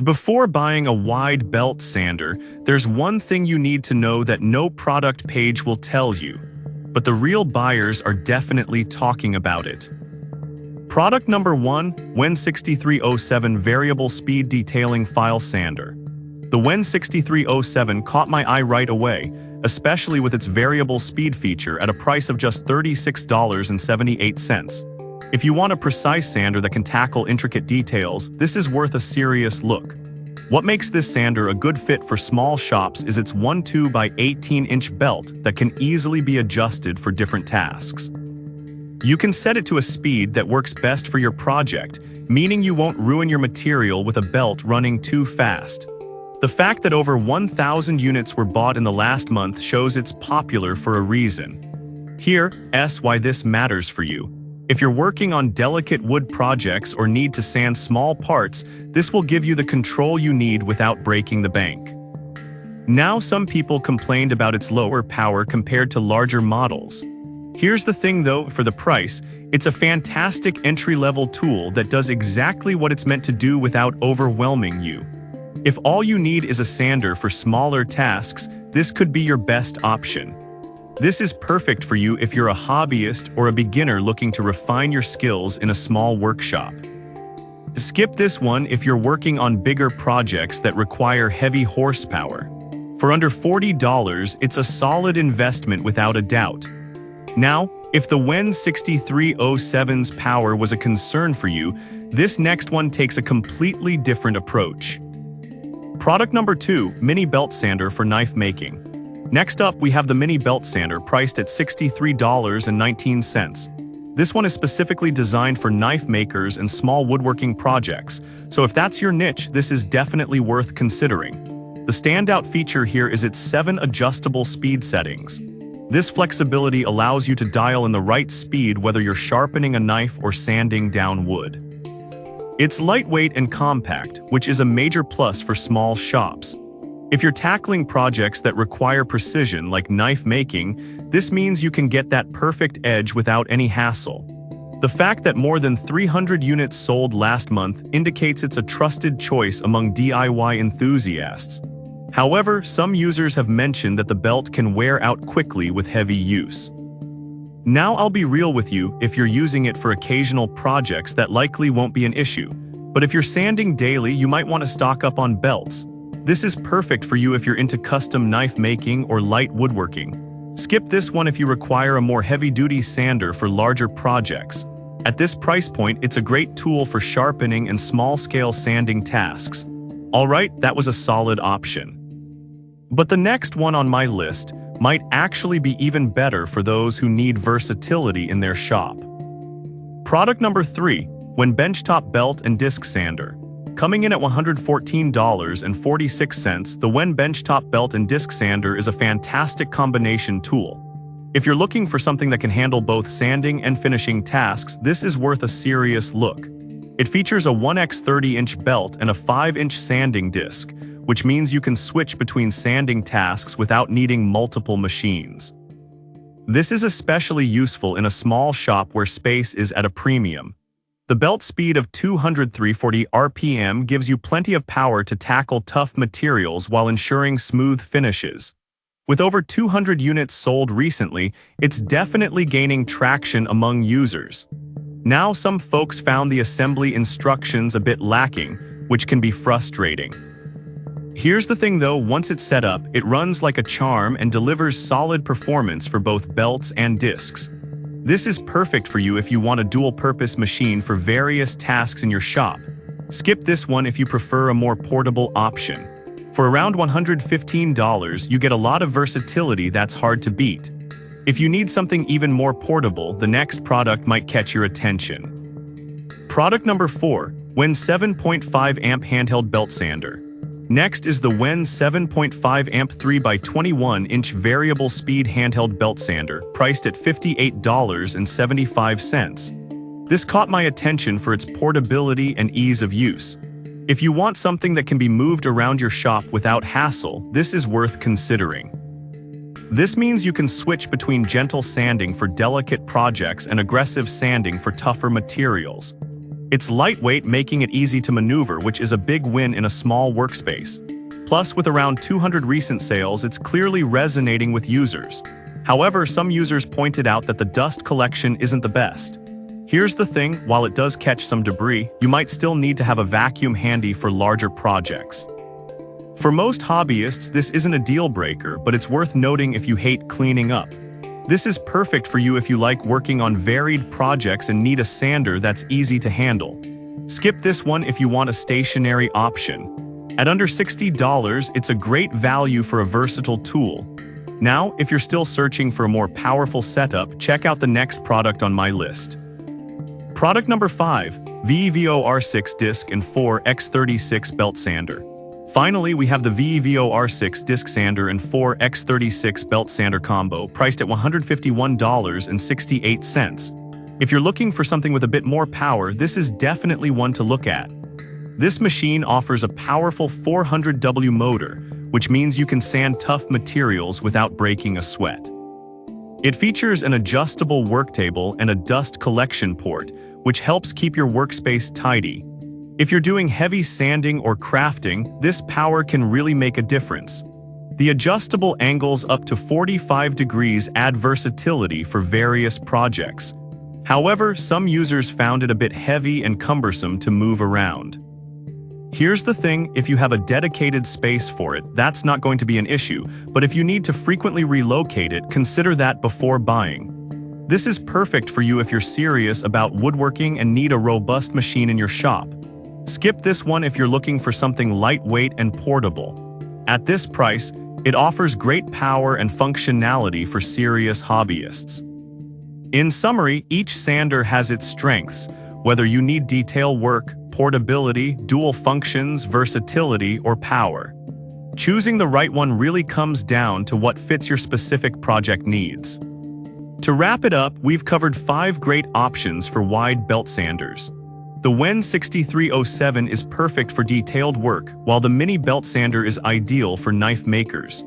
Before buying a wide belt sander, there's one thing you need to know that no product page will tell you. But the real buyers are definitely talking about it. Product number 1, WEN6307 Variable Speed Detailing File Sander. The WEN6307 caught my eye right away, especially with its variable speed feature at a price of just $36.78. If you want a precise sander that can tackle intricate details, this is worth a serious look. What makes this sander a good fit for small shops is its 12 by 18-inch belt that can easily be adjusted for different tasks. You can set it to a speed that works best for your project, meaning you won't ruin your material with a belt running too fast. The fact that over 1,000 units were bought in the last month shows it's popular for a reason. Here's why this matters for you. If you're working on delicate wood projects or need to sand small parts, this will give you the control you need without breaking the bank. Now, some people complained about its lower power compared to larger models. Here's the thing though, for the price, it's a fantastic entry-level tool that does exactly what it's meant to do without overwhelming you. If all you need is a sander for smaller tasks, this could be your best option. This is perfect for you if you're a hobbyist or a beginner looking to refine your skills in a small workshop. Skip this one if you're working on bigger projects that require heavy horsepower. For under $40, it's a solid investment without a doubt. Now, if the WEN6307's power was a concern for you, this next one takes a completely different approach. Product number 2, Mini Belt Sander for Knife Making. Next up, we have the Mini Belt Sander priced at $63.19. This one is specifically designed for knife makers and small woodworking projects, so if that's your niche, this is definitely worth considering. The standout feature here is its 7 adjustable speed settings. This flexibility allows you to dial in the right speed whether you're sharpening a knife or sanding down wood. It's lightweight and compact, which is a major plus for small shops. If you're tackling projects that require precision like knife making, this means you can get that perfect edge without any hassle. The fact that more than 300 units sold last month indicates it's a trusted choice among DIY enthusiasts. However, some users have mentioned that the belt can wear out quickly with heavy use. Now I'll be real with you, if you're using it for occasional projects that likely won't be an issue. But if you're sanding daily, you might want to stock up on belts. This is perfect for you if you're into custom knife making or light woodworking. Skip this one if you require a more heavy-duty sander for larger projects. At this price point, it's a great tool for sharpening and small-scale sanding tasks. Alright, that was a solid option. But the next one on my list might actually be even better for those who need versatility in their shop. Product number 3, WEN Benchtop Belt and Disc Sander. Coming in at $114.46, the WEN Benchtop Belt and Disc Sander is a fantastic combination tool. If you're looking for something that can handle both sanding and finishing tasks, this is worth a serious look. It features a 1x 30-inch belt and a 5-inch sanding disc, which means you can switch between sanding tasks without needing multiple machines. This is especially useful in a small shop where space is at a premium. The belt speed of 240 RPM gives you plenty of power to tackle tough materials while ensuring smooth finishes. With over 200 units sold recently, it's definitely gaining traction among users. Now, some folks found the assembly instructions a bit lacking, which can be frustrating. Here's the thing though, once it's set up, it runs like a charm and delivers solid performance for both belts and discs. This is perfect for you if you want a dual-purpose machine for various tasks in your shop. Skip this one if you prefer a more portable option. For around $115, you get a lot of versatility that's hard to beat. If you need something even more portable, the next product might catch your attention. Product number 4, WEN 7.5 Amp Handheld Belt Sander. Next is the WEN 7.5 Amp 3x21-inch Variable Speed Handheld Belt Sander, priced at $58.75. This caught my attention for its portability and ease of use. If you want something that can be moved around your shop without hassle, this is worth considering. This means you can switch between gentle sanding for delicate projects and aggressive sanding for tougher materials. It's lightweight, making it easy to maneuver, which is a big win in a small workspace. Plus, with around 200 recent sales, it's clearly resonating with users. However, some users pointed out that the dust collection isn't the best. Here's the thing, while it does catch some debris, you might still need to have a vacuum handy for larger projects. For most hobbyists, this isn't a deal breaker, but it's worth noting if you hate cleaning up. This is perfect for you if you like working on varied projects and need a sander that's easy to handle. Skip this one if you want a stationary option. At under $60, it's a great value for a versatile tool. Now, if you're still searching for a more powerful setup, check out the next product on my list. Product number 5, VEVO R6 Disc and 4 X36 Belt Sander. Finally, we have the VEVO R6 Disc Sander and 4 X36 Belt Sander combo, priced at $151.68. If you're looking for something with a bit more power, this is definitely one to look at. This machine offers a powerful 400W motor, which means you can sand tough materials without breaking a sweat. It features an adjustable work table and a dust collection port, which helps keep your workspace tidy. If you're doing heavy sanding or crafting, this power can really make a difference. The adjustable angles up to 45 degrees add versatility for various projects. However, some users found it a bit heavy and cumbersome to move around. Here's the thing, if you have a dedicated space for it, that's not going to be an issue, but if you need to frequently relocate it, consider that before buying. This is perfect for you if you're serious about woodworking and need a robust machine in your shop. Skip this one if you're looking for something lightweight and portable. At this price, it offers great power and functionality for serious hobbyists. In summary, each sander has its strengths, whether you need detail work, portability, dual functions, versatility, or power. Choosing the right one really comes down to what fits your specific project needs. To wrap it up, we've covered 5 great options for wide belt sanders. The WEN 6307 is perfect for detailed work, while the mini belt sander is ideal for knife makers.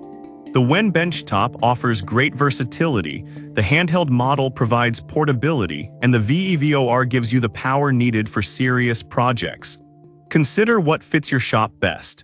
The WEN benchtop offers great versatility, the handheld model provides portability, and the VEVO R gives you the power needed for serious projects. Consider what fits your shop best.